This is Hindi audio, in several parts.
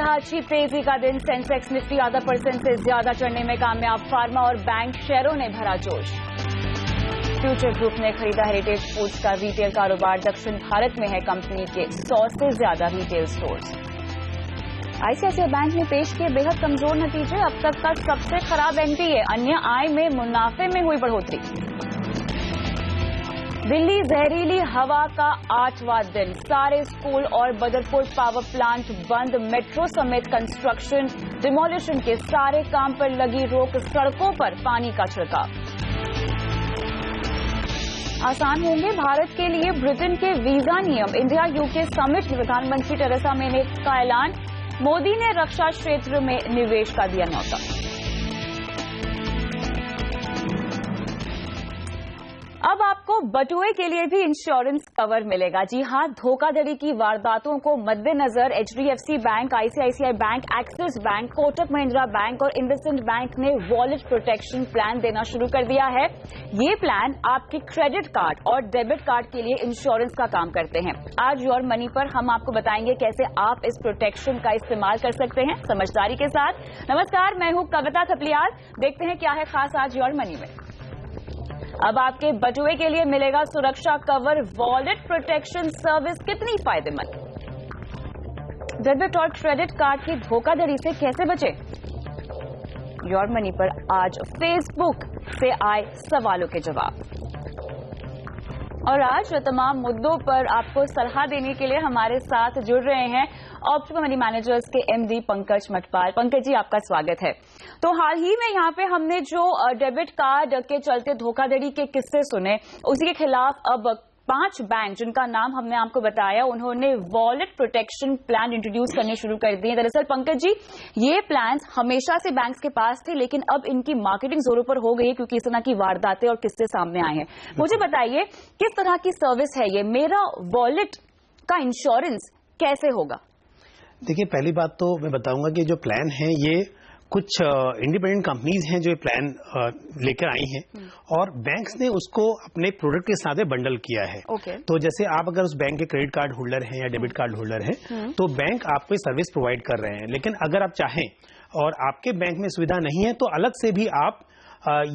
रहा अच्छी तेजी का दिन। सेंसेक्स निफ्टी %% से ज्यादा चढ़ने में कामयाब। फार्मा और बैंक शेयरों ने भरा जोश। फ्यूचर ग्रुप ने खरीदा हेरिटेज फूड्स का रिटेल कारोबार। दक्षिण भारत में है कंपनी के 100 से ज्यादा रिटेल स्टोर्स। आईसीआईसीआई बैंक ने पेश किए बेहद कमजोर नतीजे। अब तक का सबसे खराब एनपीए। अन्य आय में मुनाफे में हुई बढ़ोतरी। दिल्ली जहरीली हवा का 8वां दिन। सारे स्कूल और बदरपुर पावर प्लांट बंद। मेट्रो समेत कंस्ट्रक्शन डिमोलिशन के सारे काम पर लगी रोक। सड़कों पर पानी का छिड़काव। आसान होंगे भारत के लिए ब्रिटेन के वीजा नियम। इंडिया यूके समिट में प्रधानमंत्री टेरेसा मे का ऐलान। मोदी ने रक्षा क्षेत्र में निवेश का दिया न्यौता। अब आपको बटुए के लिए भी इंश्योरेंस कवर मिलेगा। जी हां, धोखाधड़ी की वारदातों को मद्देनजर HDFC bank, ICICI bank, axis bank, Kotak Mahindra bank और इंडसइंड बैंक ने वॉलेट प्रोटेक्शन प्लान देना शुरू कर दिया है। ये प्लान आपके क्रेडिट कार्ड और डेबिट कार्ड के लिए इंश्योरेंस का काम करते हैं। आज योर मनी पर हम आपको बताएंगे कैसे आप इस प्रोटेक्शन का इस्तेमाल कर सकते हैं समझदारी के साथ। नमस्कार, मैं हूं कविता थपलियाल। देखते हैं क्या है खास आज योर मनी में। अब आपके बटुए के लिए मिलेगा सुरक्षा कवर। वॉलेट प्रोटेक्शन सर्विस कितनी फायदेमंद। डेबिट और क्रेडिट कार्ड की धोखाधड़ी से कैसे बचे। योर मनी पर आज फेसबुक से आए सवालों के जवाब। और आज तमाम मुद्दों पर आपको सलाह देने के लिए हमारे साथ जुड़ रहे हैं ऑप्टिमम मनी मैनेजर्स के एमडी पंकज मटवाल। पंकज जी, आपका स्वागत है। तो हाल ही में यहाँ पे हमने जो डेबिट कार्ड के चलते धोखाधड़ी के किस्से सुने, उसी के खिलाफ अब 5 बैंक जिनका नाम हमने आपको बताया, उन्होंने वॉलेट प्रोटेक्शन प्लान इंट्रोड्यूस करने शुरू कर दिए। दरअसल पंकज जी, ये प्लान हमेशा से बैंक्स के पास थे, लेकिन अब इनकी मार्केटिंग जोरों पर हो गई है क्योंकि इस तरह की वारदातें और किस्से सामने आए हैं। मुझे बताइए किस तरह की सर्विस है ये। मेरा वॉलेट का इंश्योरेंस कैसे होगा। देखिए, पहली बात तो मैं बताऊंगा कि जो प्लान है ये कुछ इंडिपेंडेंट कंपनीज हैं जो ये प्लान लेकर आई हैं और बैंक्स ने उसको अपने प्रोडक्ट के साथ बंडल किया है। तो जैसे आप अगर उस बैंक के क्रेडिट कार्ड होल्डर हैं या डेबिट कार्ड होल्डर हैं तो बैंक आपको सर्विस प्रोवाइड कर रहे हैं। लेकिन अगर आप चाहें और आपके बैंक में सुविधा नहीं है तो अलग से भी आप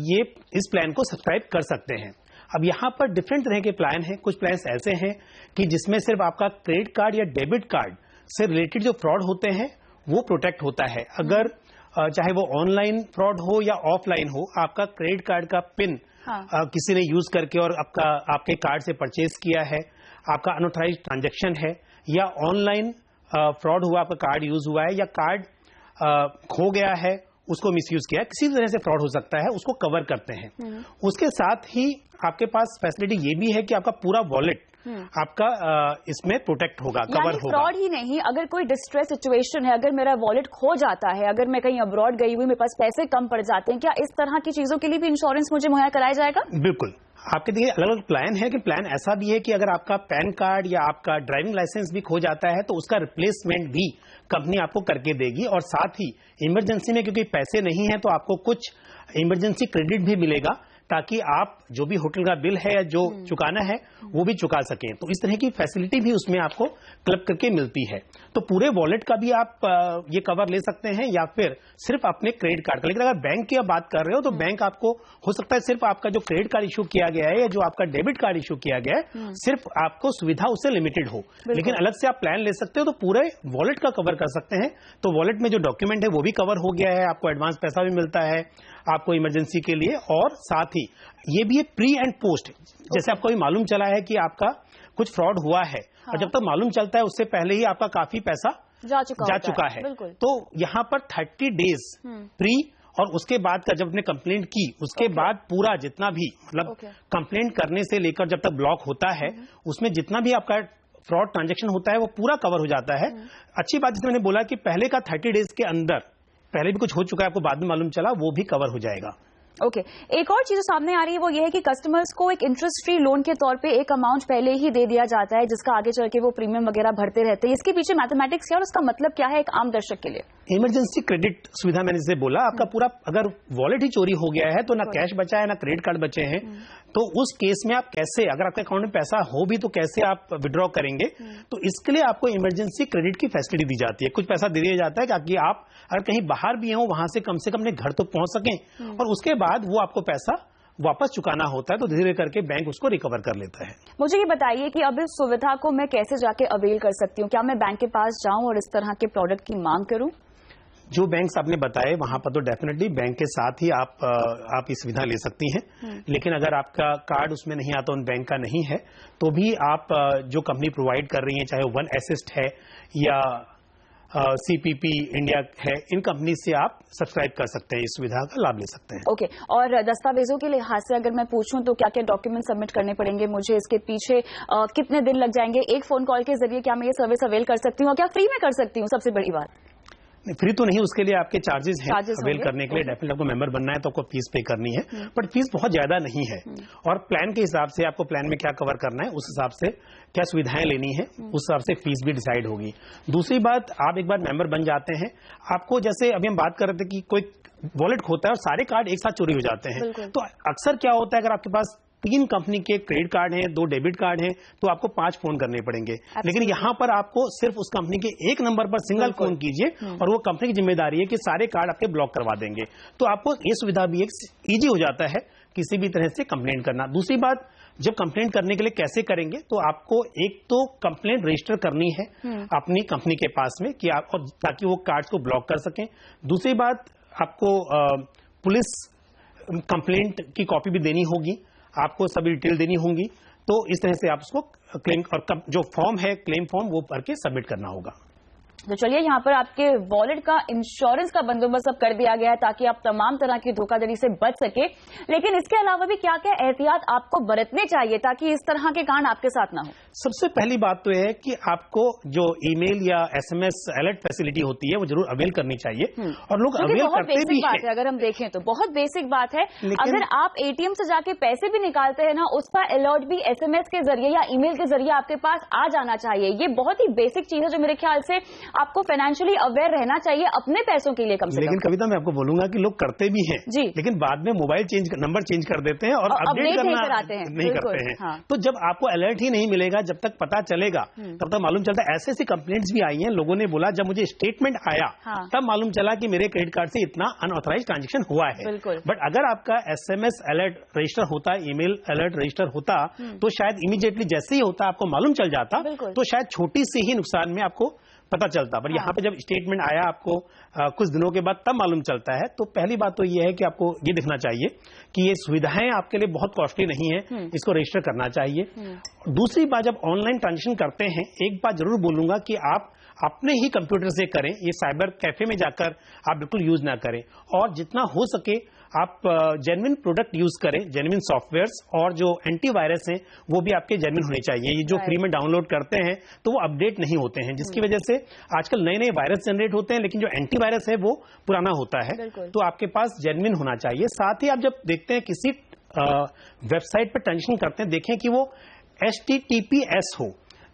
ये इस प्लान को सब्सक्राइब कर सकते हैं। अब यहाँ पर डिफरेंट तरह के प्लान हैं। कुछ प्लान ऐसे हैं कि जिसमें सिर्फ आपका क्रेडिट कार्ड या डेबिट कार्ड से रिलेटेड जो फ्रॉड होते हैं वो प्रोटेक्ट होता है। अगर चाहे वो ऑनलाइन फ्रॉड हो या ऑफलाइन हो, आपका क्रेडिट कार्ड का पिन किसी ने यूज करके और आपके कार्ड से परचेज किया है, आपका अनऑथराइज्ड ट्रांजैक्शन है या ऑनलाइन फ्रॉड हुआ, आपका कार्ड यूज हुआ है या कार्ड खो गया है, उसको मिसयूज किया है, किसी तरह से फ्रॉड हो सकता है, उसको कवर करते हैं। उसके साथ ही आपके पास फैसिलिटी ये भी है कि आपका पूरा वॉलेट आपका इसमें प्रोटेक्ट होगा, कवर होगा। फ्रॉड ही नहीं, अगर कोई डिस्ट्रेस सिचुएशन है, अगर मेरा वॉलेट खो जाता है, अगर मैं कहीं अब्रॉड गई हुई, मेरे पास पैसे कम पड़ जाते हैं, क्या इस तरह की चीजों के लिए भी इंश्योरेंस मुझे मुहैया कराया जाएगा। बिल्कुल, आपके देखिए अलग अलग प्लान है कि प्लान ऐसा भी है कि अगर आपका पैन कार्ड या आपका ड्राइविंग लाइसेंस भी खो जाता है तो उसका रिप्लेसमेंट भी कंपनी आपको करके देगी। और साथ ही इमरजेंसी में क्योंकि पैसे नहीं है तो आपको कुछ इमरजेंसी क्रेडिट भी मिलेगा ताकि आप जो भी होटल का बिल है या जो चुकाना है वो भी चुका सकें। तो इस तरह की फैसिलिटी भी उसमें आपको क्लब करके मिलती है। तो पूरे वॉलेट का भी आप ये कवर ले सकते हैं या फिर सिर्फ अपने क्रेडिट कार्ड का। लेकिन अगर बैंक की आप बात कर रहे हो तो बैंक आपको हो सकता है सिर्फ आपका जो क्रेडिट कार्ड इशू किया गया है या जो आपका डेबिट कार्ड इशू किया गया है सिर्फ आपको सुविधा उससे लिमिटेड हो, लेकिन अलग से आप प्लान ले सकते हो तो पूरे वॉलेट का कवर कर सकते हैं। तो वॉलेट में जो डॉक्यूमेंट है वो भी कवर हो गया है, आपको एडवांस पैसा भी मिलता है आपको इमरजेंसी के लिए। और साथ ही ये भी है प्री एंड पोस्ट। जैसे आपको भी मालूम चला है कि आपका कुछ फ्रॉड हुआ है और जब तक मालूम चलता है उससे पहले ही आपका काफी पैसा जा चुका है। तो यहाँ पर 30 डेज प्री और उसके बाद का जब आपने कंप्लेंट की उसके बाद पूरा जितना भी मतलब कंप्लेंट करने से लेकर जब तक ब्लॉक होता है उसमें जितना भी आपका फ्रॉड ट्रांजैक्शन होता है वो पूरा कवर हो जाता है। अच्छी बात जिसमें मैंने बोला कि पहले का 30 डेज के अंदर पहले भी कुछ हो चुका है, आपको बाद में मालूम चला, वो भी कवर हो जाएगा। ओके, एक और चीज सामने आ रही है वो ये है कि कस्टमर्स को एक इंटरेस्ट फ्री लोन के तौर पे एक अमाउंट पहले ही दे दिया जाता है जिसका आगे चल के वो प्रीमियम वगैरह भरते रहते हैं। इसके पीछे मैथमेटिक्स क्या और उसका मतलब क्या है एक आम दर्शक के लिए। इमरजेंसी क्रेडिट सुविधा मैंने जैसे बोला, आपका पूरा अगर वॉलेट ही चोरी हो गया है तो ना कैश बचा है ना क्रेडिट कार्ड बचे हैं तो उस केस में आप कैसे, अगर आपके अकाउंट में पैसा हो भी तो कैसे आप विड्रॉ करेंगे, तो इसके लिए आपको इमरजेंसी क्रेडिट की फैसिलिटी दी जाती है। कुछ पैसा दे दिया जाता है ताकि आप अगर कहीं बाहर भी हो वहां से कम अपने घर तो पहुंच सकें, और उसके बाद वो आपको पैसा वापस चुकाना होता है, तो धीरे धीरे करके बैंक उसको रिकवर कर लेता है। मुझे ये बताइए कि अब इस सुविधा को मैं कैसे जाके अवेल कर सकती हूँ? क्या मैं बैंक के पास जाऊं और इस तरह के प्रोडक्ट की मांग करूं? जो बैंक्स आपने बताए वहां पर तो डेफिनेटली बैंक के साथ ही आप ये सुविधा ले सकती हैं, लेकिन अगर आपका कार्ड उसमें नहीं आता, उन बैंक का नहीं है, तो भी आप जो कंपनी प्रोवाइड कर रही है, चाहे वन असिस्ट है या CPP इंडिया है, इन कंपनी से आप सब्सक्राइब कर सकते हैं, इस सुविधा का लाभ ले सकते हैं। ओके, और दस्तावेजों के लिहाज से अगर मैं पूछूं तो क्या क्या डॉक्यूमेंट सबमिट करने पड़ेंगे मुझे? इसके पीछे कितने दिन लग जाएंगे? एक फोन कॉल के जरिए क्या मैं ये सर्विस अवेल कर सकती हूँ, और क्या फ्री में कर सकती हूँ? सबसे बड़ी बात, फ्री तो नहीं, उसके लिए आपके चार्जेस हैं अवेल करने के लिए। डेफिनेटली आपको मेंबर बनना है तो आपको फीस पे करनी है, बट फीस बहुत ज्यादा नहीं है, और प्लान के हिसाब से आपको प्लान में क्या कवर करना है, उस हिसाब से क्या सुविधाएं लेनी है, उस हिसाब से फीस भी डिसाइड होगी। दूसरी बात, आप एक बार मेंबर बन जाते हैं, आपको जैसे अभी हम बात कर रहे थे कि कोई वॉलेट खोता है और सारे कार्ड एक साथ चोरी हो जाते हैं, तो अक्सर क्या होता है, अगर आपके पास 3 कंपनी के क्रेडिट कार्ड हैं, 2 डेबिट कार्ड हैं, तो आपको 5 फोन करने पड़ेंगे। लेकिन यहाँ पर आपको सिर्फ उस कंपनी के एक नंबर पर सिंगल फोन कीजिए और वो कंपनी की जिम्मेदारी है कि सारे कार्ड आपके ब्लॉक करवा देंगे। तो आपको ये सुविधा भी एक इजी हो जाता है किसी भी तरह से कंप्लेंट करना। दूसरी बात, जब कंप्लेंट करने के लिए कैसे करेंगे, तो आपको एक तो कंप्लेंट रजिस्टर करनी है अपनी कंपनी के पास में कि आप, ताकि वो कार्ड को ब्लॉक कर सकें। दूसरी बात, आपको पुलिस कंप्लेंट की कॉपी भी देनी होगी, आपको सभी डिटेल देनी होंगी, तो इस तरह से आप उसको क्लेम और जो फॉर्म है क्लेम फॉर्म वो भर के सबमिट करना होगा। तो चलिए, यहाँ पर आपके वॉलेट का इंश्योरेंस का बंदोबस्त अब कर दिया गया है ताकि आप तमाम तरह की धोखाधड़ी से बच सके। लेकिन इसके अलावा भी क्या क्या एहतियात आपको बरतने चाहिए ताकि इस तरह के कांड आपके साथ ना हो? सबसे पहली बात तो यह है कि आपको जो ईमेल या SMS अलर्ट फैसिलिटी होती है वो जरूर अवेल करनी चाहिए, और लोग अवेल करते भी हैं। अगर हम देखें तो बहुत बेसिक बात है। अगर आप ATM से जाके पैसे भी निकालते हैं ना, उसका अलर्ट भी SMS के जरिए या ईमेल के जरिए आपके पास आ जाना चाहिए। ये बहुत ही बेसिक चीज है जो मेरे ख्याल से आपको फाइनेंशियली अवेयर रहना चाहिए अपने पैसों के लिए कम से कम। लेकिन कविता, मैं आपको बोलूंगा कि लोग करते भी हैं जी, लेकिन बाद में मोबाइल नंबर चेंज कर देते हैं और अपडेट करना नहीं करते हैं। हाँ। तो जब आपको अलर्ट ही नहीं मिलेगा, जब तक पता चलेगा तब तक मालूम चलता है। ऐसे ऐसी कंप्लेंट्स भी आई हैं, लोगों ने बोला जब मुझे स्टेटमेंट आया तब मालूम चला कि मेरे क्रेडिट कार्ड से इतना अनऑथराइज्ड ट्रांजेक्शन हुआ है। बट अगर आपका SMS अलर्ट रजिस्टर होता, ईमेल अलर्ट रजिस्टर होता, तो शायद इमीडिएटली जैसे ही होता आपको मालूम चल जाता, तो शायद छोटी सी ही नुकसान में आपको पता चलता। पर यहाँ पे जब स्टेटमेंट आया आपको कुछ दिनों के बाद, तब मालूम चलता है। तो पहली बात तो ये है कि आपको ये देखना चाहिए कि ये सुविधाएं आपके लिए बहुत कॉस्टली नहीं है, इसको रजिस्टर करना चाहिए। दूसरी बात, जब ऑनलाइन ट्रांजेक्शन करते हैं, एक बात जरूर बोलूंगा कि आप अपने ही कंप्यूटर से करें, ये साइबर कैफे में जाकर आप बिल्कुल यूज ना करें, और जितना हो सके आप जेन्युइन प्रोडक्ट यूज करें, जेन्युइन सॉफ्टवेयर्स, और जो एंटीवायरस हैं वो भी आपके जेन्युइन होने चाहिए। ये जो फ्री में डाउनलोड करते हैं तो वो अपडेट नहीं होते हैं, जिसकी वजह से आजकल नए नए वायरस जनरेट होते हैं, लेकिन जो एंटीवायरस है वो पुराना होता है। तो आपके पास जेन्युइन होना चाहिए। साथ ही आप जब देखते हैं किसी वेबसाइट पर ट्रांजेक्शन करते हैं, देखें कि वो HTTPS हो,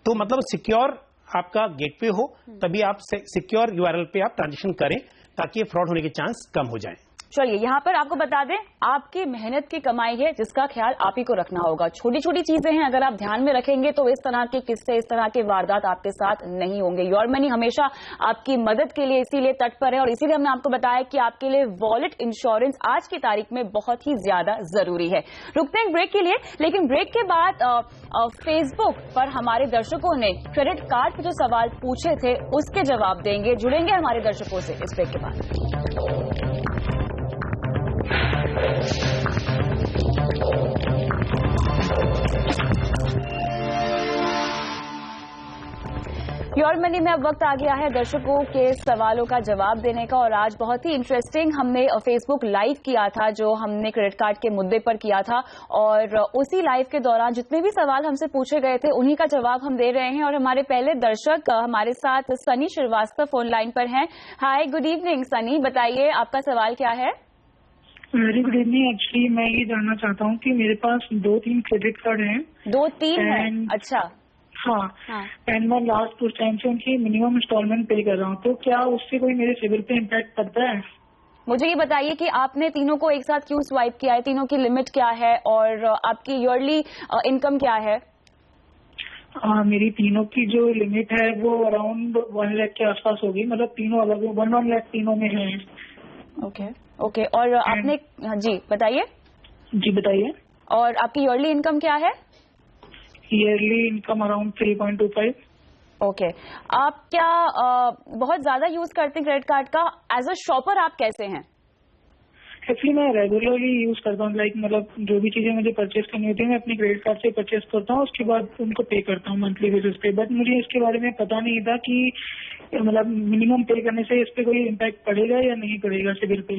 तो मतलब सिक्योर आपका गेटवे हो, तभी आप सिक्योर URL पे आप ट्रांजेक्शन करें ताकि फ्रॉड होने के चांस कम हो जाएं। चलिए, यहाँ पर आपको बता दें, आपकी मेहनत की कमाई है जिसका ख्याल आप ही को रखना होगा। छोटी छोटी चीजें हैं, अगर आप ध्यान में रखेंगे तो इस तरह के किस्से, इस तरह के वारदात आपके साथ नहीं होंगे। योर मनी हमेशा आपकी मदद के लिए इसीलिए तत्पर है, और इसीलिए हमने आपको बताया कि आपके लिए वॉलेट इंश्योरेंस आज की तारीख में बहुत ही ज्यादा जरूरी है। रुकते हैं ब्रेक के लिए, लेकिन ब्रेक के बाद फेसबुक पर हमारे दर्शकों ने क्रेडिट कार्ड पे जो सवाल पूछे थे उसके जवाब देंगे। जुड़ेंगे हमारे दर्शकों से इस ब्रेक के बाद। योर मनी में अब वक्त आ गया है दर्शकों के सवालों का जवाब देने का, और आज बहुत ही इंटरेस्टिंग हमने फेसबुक लाइव किया था जो हमने क्रेडिट कार्ड के मुद्दे पर किया था, और उसी लाइव के दौरान जितने भी सवाल हमसे पूछे गए थे उन्हीं का जवाब हम दे रहे हैं। और हमारे पहले दर्शक हमारे साथ सनी श्रीवास्तव फोन लाइन पर हैं। हाय, गुड इवनिंग सनी, बताइए आपका सवाल क्या है? Very good evening. एक्चुअली मैं ये जानना चाहता हूँ कि मेरे पास 2-3 क्रेडिट कार्ड हैं। 2-3 हैं? अच्छा। हाँ, एंड मैं लास्ट कुछ टाइम से उनकी मिनिमम इंस्टॉलमेंट पे कर रहा हूँ, तो क्या उससे कोई मेरे सिविल पे इम्पैक्ट पड़ता है? मुझे ये बताइए कि आपने तीनों को एक साथ क्यों स्वाइप किया है, तीनों की लिमिट क्या है और आपकी ईयरली इनकम क्या है? मेरी तीनों की जो लिमिट है वो अराउंड 1 लाख के आसपास होगी, मतलब तीनों अलग 1 लाख तीनों में है। ओके और आपने, जी बताइए। जी बताइए। और आपकी ईयरली इनकम क्या है? Yearly income around 3.25। ओके आप क्या बहुत ज्यादा यूज करते हैं क्रेडिट कार्ड का? एज अ शॉपर आप कैसे हैं? एक्चुअली मैं रेगुलरली यूज करता हूँ, लाइक मतलब जो भी चीजें मुझे परचेज करनी होती है मैं अपने क्रेडिट कार्ड से परचेज करता हूँ, उसके बाद उनको पे करता हूँ मंथली बेसिस पे। बट मुझे इसके बारे में पता नहीं था कि मतलब मिनिमम पे करने से इस पे कोई इम्पैक्ट पड़ेगा या नहीं पड़ेगा सिबिल पे।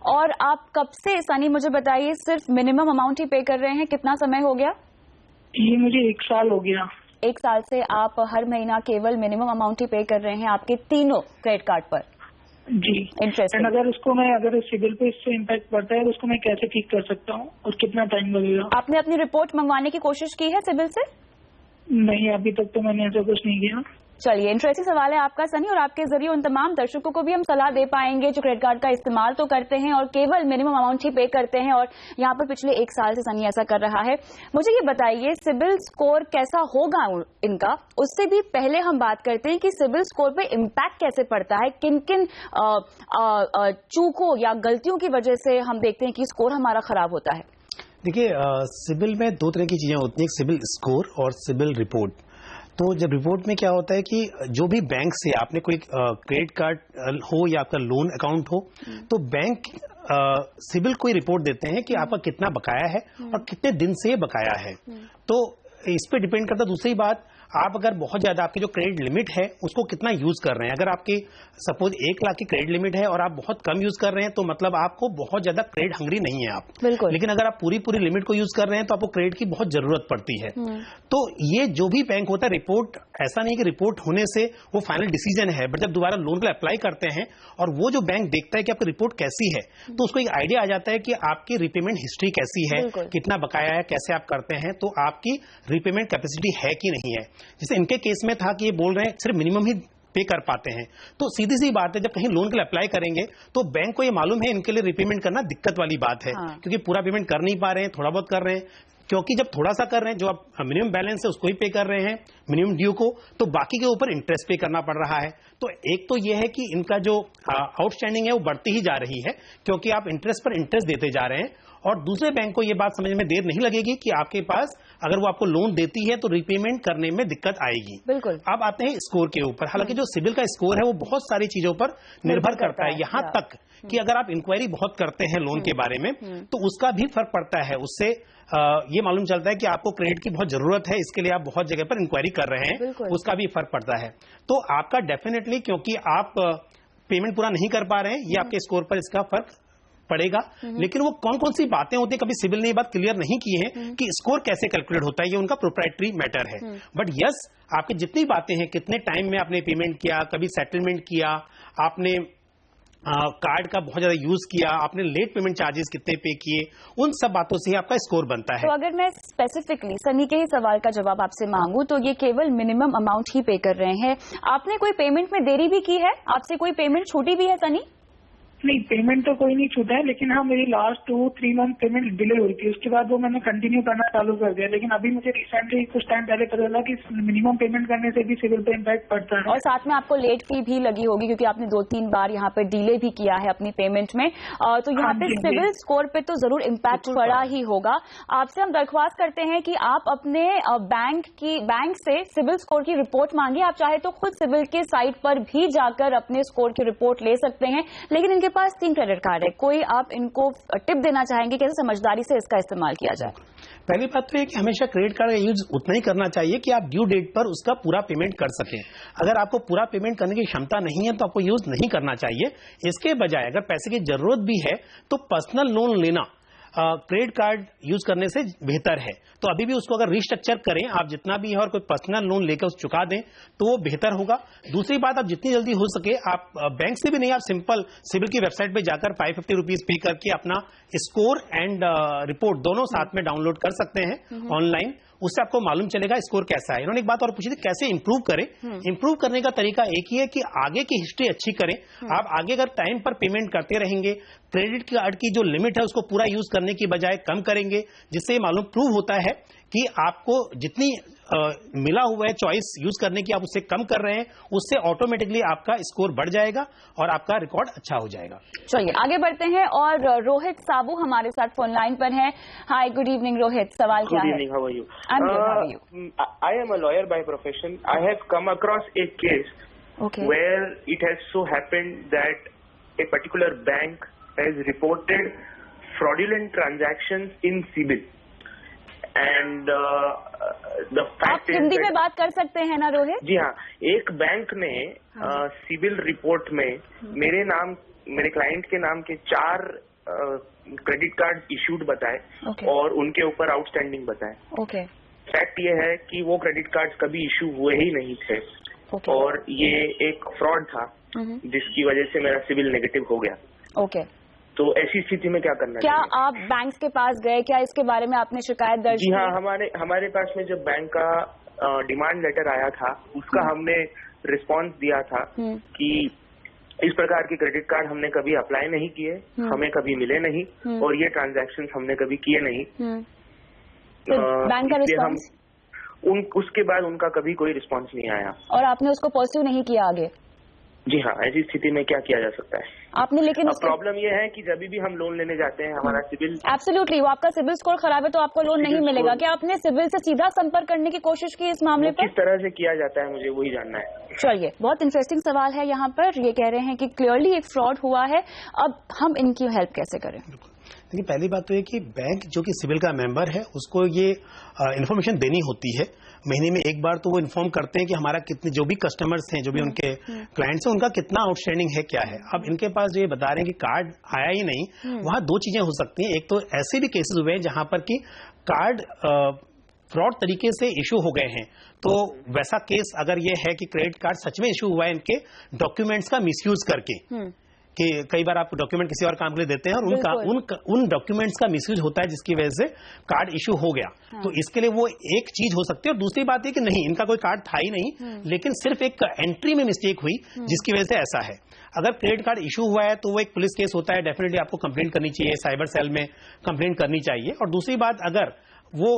और आप कब से, सनी मुझे बताइए, सिर्फ मिनिमम अमाउंट ही पे कर रहे हैं? कितना समय हो गया? ये मुझे 1 साल हो गया। 1 साल से आप हर महीना केवल मिनिमम अमाउंट ही पे कर रहे हैं आपके तीनों क्रेडिट कार्ड पर? जी। इंटरेस्टिंग। अगर उसको मैं, अगर सिबिल पे इससे इम्पैक्ट पड़ता है तो उसको मैं कैसे ठीक कर सकता हूँ और कितना टाइम लगेगा? आपने अपनी रिपोर्ट मंगवाने की कोशिश की है सिबिल से? नहीं, अभी तक तो मैंने ऐसा कुछ नहीं किया। चलिए, इंटरेस्टिंग सवाल है आपका सनी, और आपके जरिए उन तमाम दर्शकों को भी हम सलाह दे पाएंगे जो क्रेडिट कार्ड का इस्तेमाल तो करते हैं और केवल मिनिमम अमाउंट ही पे करते हैं, और यहाँ पर पिछले 1 साल से सनी ऐसा कर रहा है। मुझे ये बताइए सिबिल स्कोर कैसा होगा इनका, उससे भी पहले हम बात करते हैं कि सिबिल स्कोर पे इम्पैक्ट कैसे पड़ता है, किन किन चूकों या गलतियों की वजह से हम देखते हैं कि स्कोर हमारा खराब होता है। देखिए, सिबिल में 2 तरह की चीजें होती हैं, एक सिबिल स्कोर और सिबिल रिपोर्ट। तो जब रिपोर्ट में क्या होता है कि जो भी बैंक से आपने कोई क्रेडिट कार्ड हो या आपका लोन अकाउंट हो, तो बैंक सिबिल को रिपोर्ट देते हैं कि आपका कितना बकाया है और कितने दिन से ये बकाया है। तो इस पे डिपेंड करता है। दूसरी बात, आप अगर बहुत ज्यादा आपकी जो क्रेडिट लिमिट है उसको कितना यूज कर रहे हैं। अगर आपकी सपोज 1 लाख की क्रेडिट लिमिट है और आप बहुत कम यूज कर रहे हैं तो मतलब आपको बहुत ज्यादा क्रेडिट हंग्री नहीं है आप। बिल्कुल। लेकिन अगर आप पूरी लिमिट को यूज कर रहे हैं तो आपको क्रेडिट की बहुत जरूरत पड़ती है। तो ये जो भी बैंक होता है, रिपोर्ट ऐसा नहीं कि रिपोर्ट होने से वो फाइनल डिसीजन है, बट जब दोबारा लोन के लिए अप्लाई करते हैं और वो जो बैंक देखता है कि आपकी रिपोर्ट कैसी है तो उसको एक आइडिया आ जाता है कि आपकी रिपेमेंट हिस्ट्री कैसी है, कितना बकाया है, कैसे आप करते हैं, तो आपकी रिपेमेंट कैपेसिटी है कि नहीं है। जैसे इनके केस में था कि ये बोल रहे हैं सिर्फ मिनिमम ही पे कर पाते हैं, तो सीधी सी बात है जब कहीं लोन के लिए अप्लाई करेंगे तो बैंक को ये मालूम है इनके लिए रिपेमेंट करना दिक्कत वाली बात है। क्योंकि पूरा पेमेंट कर नहीं पा रहे हैं, थोड़ा बहुत कर रहे हैं। क्योंकि जब थोड़ा सा कर रहे हैं, जो आप मिनिमम बैलेंस है उसको ही पे कर रहे हैं, मिनिमम ड्यू को, तो बाकी के ऊपर इंटरेस्ट पे करना पड़ रहा है। तो एक तो ये है कि इनका जो आउटस्टैंडिंग है वो बढ़ती ही जा रही है क्योंकि आप इंटरेस्ट पर इंटरेस्ट देते जा रहे हैं, और दूसरे बैंक को ये बात समझने में देर नहीं लगेगी कि आपके पास अगर वो आपको लोन देती है तो रिपेमेंट करने में दिक्कत आएगी। बिल्कुल। अब आते हैं स्कोर के ऊपर। हालांकि जो सिबिल का स्कोर है वो बहुत सारी चीजों पर निर्भर करता है, यहाँ तक कि अगर आप इंक्वायरी बहुत करते हैं लोन के बारे में तो उसका भी फर्क पड़ता है। उससे ये मालूम चलता है कि आपको क्रेडिट की बहुत जरूरत है, इसके लिए आप बहुत जगह पर इंक्वायरी कर रहे हैं, उसका भी फर्क पड़ता है। तो आपका डेफिनेटली, क्योंकि आप पेमेंट पूरा नहीं कर पा रहे हैं, ये आपके स्कोर पर इसका फर्क पड़ेगा। लेकिन वो कौन कौन सी बातें होती है, कभी सिबिल ने ये बात क्लियर नहीं की है कि स्कोर कैसे कैलकुलेट होता है, ये उनका प्रोप्राइटरी मैटर है। बट यस, आपकी जितनी बातें हैं, कितने टाइम में आपने पेमेंट किया, कभी सेटलमेंट किया, आपने कार्ड का बहुत ज्यादा यूज किया, आपने लेट पेमेंट चार्जेस कितने पे किए, उन सब बातों से ही आपका स्कोर बनता है। तो अगर मैं स्पेसिफिकली सनी के ही सवाल का जवाब आपसे मांगू तो ये केवल मिनिमम अमाउंट ही पे कर रहे हैं। आपने कोई पेमेंट में देरी भी की है? आपसे कोई पेमेंट छूटी भी है सनी? नहीं, पेमेंट तो कोई नहीं छूटा है, लेकिन हाँ मेरी लास्ट 2-3 मंथ पेमेंट डिले हुई थी, उसके बाद वो मैंने कंटिन्यू करना चालू कर दिया। लेकिन अभी मुझे रिसेंटली कुछ टाइम पहले पता चला कि मिनिमम पेमेंट करने से भी सिबिल पे इम्पैक्ट पड़ता है। और साथ में आपको लेट फी भी लगी होगी क्योंकि आपने 2-3 बार यहाँ पे डिले भी किया है अपनी पेमेंट में, तो यहाँ पे सिबिल स्कोर पे तो जरूर इम्पैक्ट पड़ा ही होगा। आपसे हम दरख्वास्त करते हैं कि आप अपने बैंक से सिबिल स्कोर की रिपोर्ट मांगिए। आप चाहे तो खुद सिबिल के साइट पर भी जाकर अपने स्कोर की रिपोर्ट ले सकते हैं, लेकिन इनके पास 3 क्रेडिट कार्ड है। कोई आप इनको टिप देना चाहेंगे कैसे समझदारी से इसका इस्तेमाल किया जाए? पहली बात तो है कि हमेशा क्रेडिट कार्ड का यूज उतना ही करना चाहिए कि आप ड्यू डेट पर उसका पूरा पेमेंट कर सकें। अगर आपको पूरा पेमेंट करने की क्षमता नहीं है तो आपको यूज नहीं करना चाहिए। इसके बजाय अगर पैसे की जरूरत भी है तो पर्सनल लोन लेना क्रेडिट कार्ड यूज करने से बेहतर है। तो अभी भी उसको अगर रिस्ट्रक्चर करें आप जितना भी है और कोई पर्सनल लोन लेकर उस चुका दें तो वो बेहतर होगा। दूसरी बात, आप जितनी जल्दी हो सके आप बैंक से भी नहीं, आप सिंपल सिबिल की वेबसाइट पे जाकर 550 रुपीज पे करके अपना स्कोर एंड रिपोर्ट दोनों साथ में डाउनलोड कर सकते हैं ऑनलाइन। उससे आपको मालूम चलेगा स्कोर कैसा है। इन्होंने एक बात और पूछी थी, कैसे इंप्रूव करें। इंप्रूव करने का तरीका एक ही है कि आगे की हिस्ट्री अच्छी करें। आप आगे अगर टाइम पर पेमेंट करते रहेंगे, क्रेडिट कार्ड की जो लिमिट है उसको पूरा यूज करने की बजाय कम करेंगे, जिससे ये मालूम प्रूव होता है कि आपको जितनी मिला हुआ है चॉइस यूज करने की, आप उससे कम कर रहे हैं, उससे ऑटोमेटिकली आपका स्कोर बढ़ जाएगा और आपका रिकॉर्ड अच्छा हो जाएगा। चलिए आगे बढ़ते हैं और रोहित साबू हमारे साथ फोन लाइन पर हैं। हाय, गुड इवनिंग रोहित, सवाल क्या है? Good evening, how are you? I'm good, how are you? I am a lawyer by profession. I have come across a case Okay. where it has so happened that a particular bank has reported fraudulent transactions in CIBIL. And the आप fact is हिंदी में that बात कर सकते हैं ना रोहित? जी हाँ, एक बैंक ने सिबिल रिपोर्ट में मेरे क्लाइंट के नाम के 4 क्रेडिट कार्ड इश्यूड बताए Okay. और उनके ऊपर आउटस्टैंडिंग बताए। ओके फैक्ट ये है कि वो क्रेडिट कार्ड कभी इशू हुए ही नहीं थे ओके और ये एक फ्रॉड था जिसकी वजह से मेरा सिविल नेगेटिव हो गया। ओके, तो ऐसी स्थिति में क्या करना क्या चाहिए? आप बैंक्स के पास गए? क्या इसके बारे में आपने शिकायत दर्ज जी हाँ, की? हमारे पास में जब बैंक का डिमांड लेटर आया था उसका हमने रिस्पांस दिया था कि इस प्रकार के क्रेडिट कार्ड हमने कभी अप्लाई नहीं किए, हमें कभी मिले नहीं और ये ट्रांजैक्शंस हमने कभी किए नहीं। तो बैंक का इसलिए रिस्पांस? उसके बाद उनका कभी कोई रिस्पांस नहीं आया। और आपने उसको परस्यू नहीं किया आगे? जी हाँ, ऐसी स्थिति में क्या किया जा सकता है? आपने लेकिन अब प्रॉब्लम ये है कि जब भी हम लोन लेने जाते हैं हमारा सिबिल एब्सोल्युटली, वो आपका सिबिल स्कोर खराब है तो आपको लोन नहीं मिलेगा। क्या आपने सिबिल से सीधा संपर्क करने की कोशिश की इस मामले पर? किस तरह से किया जाता है मुझे वही जानना है। चलिए, बहुत इंटरेस्टिंग सवाल है यहाँ पर। ये कह रहे हैं कि क्लियरली एक फ्रॉड हुआ है, अब हम इनकी हेल्प कैसे करें? देखिए, पहली बात तो ये कि बैंक जो कि सिबिल का मेंबर है उसको ये इन्फॉर्मेशन देनी होती है। महीने में एक बार तो वो इन्फॉर्म करते हैं कि हमारा कितने जो भी कस्टमर्स हैं, जो भी उनके क्लाइंट्स हैं, उनका कितना आउटस्टैंडिंग है, क्या है। अब इनके पास जो ये बता रहे हैं कि कार्ड आया ही नहीं, वहां 2 चीजें हो सकती हैं। एक तो ऐसे भी केसेस हुए हैं जहां पर कि कार्ड फ्रॉड तरीके से इशू हो गए हैं, तो वैसा केस अगर ये है कि क्रेडिट कार्ड सच में इशू हुआ है इनके डॉक्यूमेंट्स का मिसयूज करके, कि कई बार आप डॉक्यूमेंट किसी और काम के लिए देते हैं और उन डॉक्यूमेंट्स का मिसयूज होता है जिसकी वजह से कार्ड इशू हो गया। तो इसके लिए वो एक चीज हो सकती है। और दूसरी बात है कि नहीं, इनका कोई कार्ड था ही नहीं, लेकिन सिर्फ एक एंट्री में मिस्टेक हुई जिसकी वजह से ऐसा है। अगर क्रेडिट कार्ड इशू हुआ है तो वो एक पुलिस केस होता है, डेफिनेटली आपको कंप्लेंट करनी चाहिए, साइबर सेल में कंप्लेंट करनी चाहिए। और दूसरी बात, अगर वो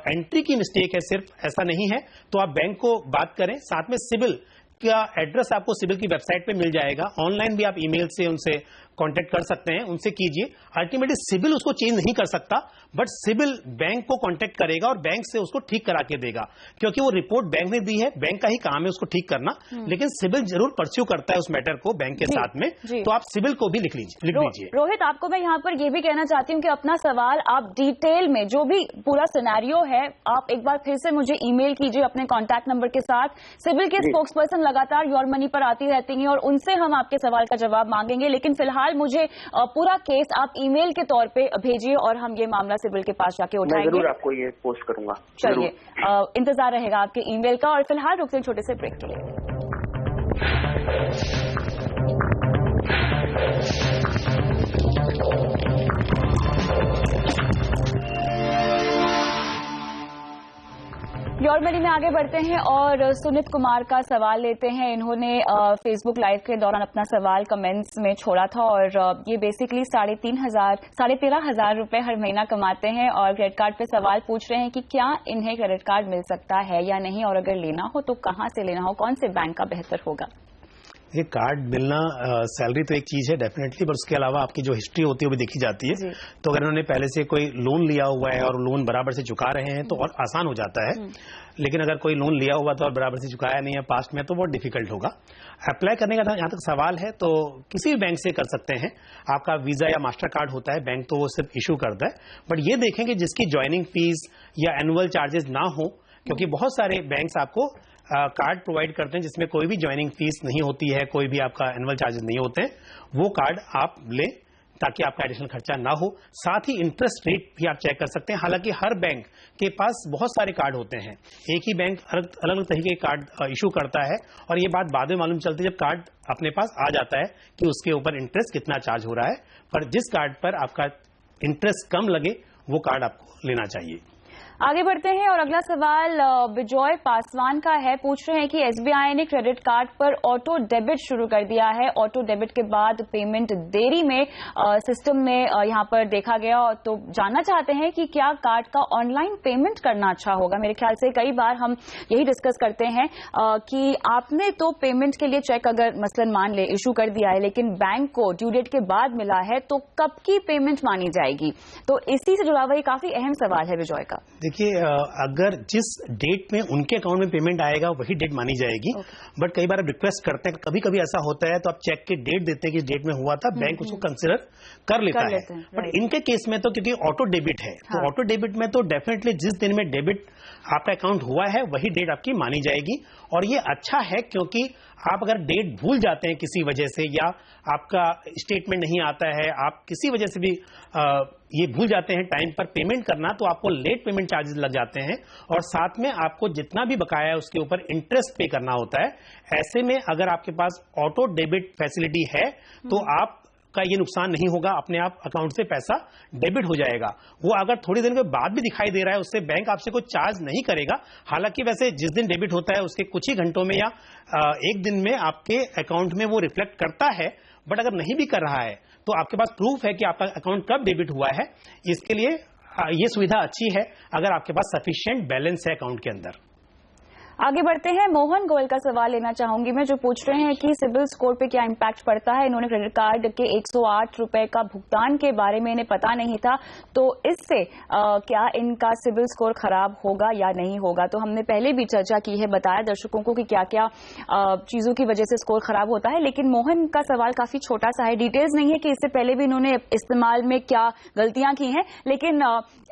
एंट्री की मिस्टेक है सिर्फ, ऐसा नहीं है, तो आप बैंक को बात करें। साथ में सिबिल का एड्रेस आपको सिबिल की वेबसाइट पे मिल जाएगा, ऑनलाइन भी आप ईमेल से उनसे कांटेक्ट कर सकते हैं, उनसे कीजिए। अल्टीमेटली सिबिल उसको चेंज नहीं कर सकता, बट सिबिल बैंक को कांटेक्ट करेगा और बैंक से उसको ठीक करा के देगा, क्योंकि वो रिपोर्ट बैंक ने दी है, बैंक का ही काम है उसको ठीक करना। लेकिन सिबिल जरूर परस्यू करता है उस मैटर को बैंक के साथ में, तो आप सिबिल को भी लिख लीजिए। रोहित, आपको मैं यहाँ पर ये भी कहना चाहती हूँ कि अपना सवाल आप डिटेल में, जो भी पूरा सिनेरियो है, आप एक बार फिर से मुझे ईमेल कीजिए अपने कॉन्टैक्ट नंबर के साथ। सिबिल के स्पोक्स पर्सन लगातार योर मनी पर आती रहती हैं और उनसे हम आपके सवाल का जवाब मांगेंगे, लेकिन फिलहाल मुझे पूरा केस आप ईमेल के तौर पे भेजिए और हम ये मामला सिबिल के पास जाके उठाएंगे। मैं जरूर आपको ये पोस्ट करूंगा। चलिए, इंतजार रहेगा आपके ईमेल का। और फिलहाल रुकते हैं छोटे से ब्रेक के लिए। योर मनी में आगे बढ़ते हैं और सुनीत कुमार का सवाल लेते हैं। इन्होंने फेसबुक लाइव के दौरान अपना सवाल कमेंट्स में छोड़ा था और ये बेसिकली 13,500 रुपए हर महीना कमाते हैं और क्रेडिट कार्ड पे सवाल पूछ रहे हैं कि क्या इन्हें क्रेडिट कार्ड मिल सकता है या नहीं, और अगर लेना हो तो कहां से लेना हो, कौन से बैंक का बेहतर होगा? ये कार्ड मिलना, सैलरी तो एक चीज है डेफिनेटली, पर उसके अलावा आपकी जो हिस्ट्री होती है वो भी देखी जाती है। तो अगर इन्होंने पहले से कोई लोन लिया हुआ है और लोन बराबर से चुका रहे हैं तो और आसान हो जाता है। लेकिन अगर कोई लोन लिया हुआ था और बराबर से चुकाया नहीं है पास्ट में, तो बहुत डिफिकल्ट होगा। अप्लाई करने का जहां तक सवाल है तो किसी भी बैंक से कर सकते हैं। आपका वीजा या मास्टर कार्ड होता है, बैंक तो वो सिर्फ इशू करता है, बट ये देखेंगे जिसकी ज्वाइनिंग फीस या एनुअल चार्जेस ना हो, क्योंकि बहुत सारे बैंक्स आपको कार्ड प्रोवाइड करते हैं जिसमें कोई भी ज्वाइनिंग फीस नहीं होती है, कोई भी आपका एनुअल चार्जेस नहीं होते हैं। वो कार्ड आप लें ताकि आपका एडिशनल खर्चा ना हो। साथ ही इंटरेस्ट रेट भी आप चेक कर सकते हैं। हालांकि हर बैंक के पास बहुत सारे कार्ड होते हैं, एक ही बैंक अलग अलग तरीके के कार्ड इशू करता है और ये बात बाद में मालूम चलती है जब कार्ड अपने पास आ जाता है कि उसके ऊपर इंटरेस्ट कितना चार्ज हो रहा है। पर जिस कार्ड पर आपका इंटरेस्ट कम लगे वो कार्ड आपको लेना चाहिए। आगे बढ़ते हैं और अगला सवाल विजय पासवान का है। पूछ रहे हैं कि एसबीआई ने क्रेडिट कार्ड पर ऑटो डेबिट शुरू कर दिया है। ऑटो डेबिट के बाद पेमेंट देरी में सिस्टम में यहां पर देखा गया, तो जानना चाहते हैं कि क्या कार्ड का ऑनलाइन पेमेंट करना अच्छा होगा। मेरे ख्याल से कई बार हम यही डिस्कस करते हैं कि आपने तो पेमेंट के लिए चेक अगर मसलन मान ले इशू कर दिया है, लेकिन बैंक को ड्यू डेट के बाद मिला है, तो कब की पेमेंट मानी जाएगी? तो इसी से जुड़ा हुआ ये काफी अहम सवाल है विजय का। देखिए, अगर जिस डेट में उनके अकाउंट में पेमेंट आएगा वही डेट मानी जाएगी। बट कई बार आप रिक्वेस्ट करते हैं, कभी कभी ऐसा होता है तो आप चेक की डेट देते हैं कि डेट में हुआ था, बैंक उसको कंसिडर कर लेता है। बट इनके केस में तो क्योंकि ऑटो डेबिट है, तो ऑटो डेबिट में तो डेफिनेटली जिस दिन में डेबिट आपका अकाउंट हुआ है वही डेट आपकी मानी जाएगी। और ये अच्छा है क्योंकि आप अगर डेट भूल जाते हैं किसी वजह से, या आपका स्टेटमेंट नहीं आता है, आप किसी वजह से भी ये भूल जाते हैं टाइम पर पेमेंट करना, तो आपको लेट पेमेंट चार्जेस लग जाते हैं और साथ में आपको जितना भी बकाया है उसके ऊपर इंटरेस्ट पे करना होता है। ऐसे में अगर आपके पास ऑटो डेबिट फैसिलिटी है तो आप का ये नुकसान नहीं होगा, अपने आप अकाउंट से पैसा डेबिट हो जाएगा। वो अगर थोड़ी देर के बाद भी दिखाई दे रहा है, उससे बैंक आपसे कोई चार्ज नहीं करेगा। हालांकि वैसे जिस दिन डेबिट होता है उसके कुछ ही घंटों में या एक दिन में आपके अकाउंट में वो रिफ्लेक्ट करता है। बट अगर नहीं भी कर रहा है तो आपके पास प्रूफ है कि आपका अकाउंट कब डेबिट हुआ है। इसके लिए ये सुविधा अच्छी है अगर आपके पास सफिशिएंट बैलेंस है अकाउंट के अंदर। आगे बढ़ते हैं, मोहन गोयल का सवाल लेना चाहूंगी मैं, जो पूछ रहे हैं कि सिबिल स्कोर पे क्या इम्पैक्ट पड़ता है। इन्होंने क्रेडिट कार्ड के 108 रुपए का भुगतान के बारे में इन्हें पता नहीं था, तो इससे क्या इनका सिबिल स्कोर खराब होगा या नहीं होगा? तो हमने पहले भी चर्चा की है, बताया दर्शकों को कि क्या क्या चीजों की वजह से स्कोर खराब होता है। लेकिन मोहन का सवाल काफी छोटा सा है, डिटेल्स नहीं है कि इससे पहले भी इन्होंने इस्तेमाल में क्या गलतियां की हैं, लेकिन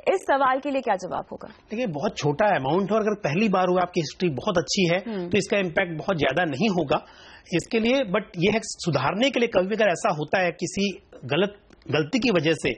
इस सवाल के लिए क्या जवाब होगा? देखिए, बहुत छोटा अमाउंट है और अगर पहली बार हुआ, आपकी हिस्ट्री बहुत अच्छी है तो इसका इम्पैक्ट बहुत ज्यादा नहीं होगा इसके लिए। बट ये है सुधारने के लिए, कभी भी अगर ऐसा होता है किसी गलती की वजह से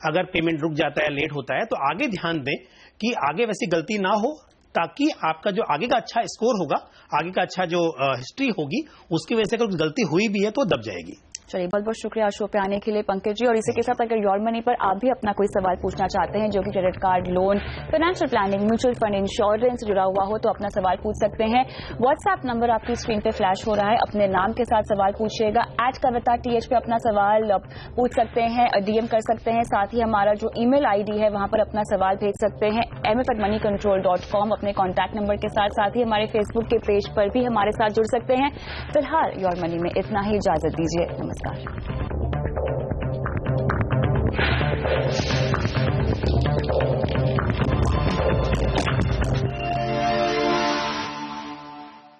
अगर पेमेंट रुक जाता है, लेट होता है, तो आगे ध्यान दें कि आगे वैसी गलती ना हो, ताकि आपका जो आगे का अच्छा स्कोर होगा, आगे का अच्छा जो हिस्ट्री होगी, उसकी वजह से अगर गलती हुई भी है तो दब जाएगी। चलिए, बहुत बहुत शुक्रिया शो पे आने के लिए पंकज जी। और इसी के साथ अगर योर मनी पर आप भी अपना कोई सवाल पूछना चाहते हैं, जो कि credit card, loan, financial planning, mutual fund, insurance जुड़ा हुआ हो, तो अपना सवाल पूछ सकते हैं। व्हाट्सएप नंबर आपकी स्क्रीन पे फ्लैश हो रहा है, अपने नाम के साथ सवाल पूछिएगा। @kavita.th पे अपना सवाल पूछ सकते हैं, डीएम कर सकते हैं। साथ ही हमारा जो ईमेल आईडी है वहां पर अपना सवाल भेज सकते हैं, mf@moneycontrol.com अपने कॉन्टैक्ट नंबर के साथ। साथ ही हमारे फेसबुक के पेज पर भी हमारे साथ जुड़ सकते हैं। फिलहाल योर मनी में इतना ही, इजाजत दीजिए, नमस्कार।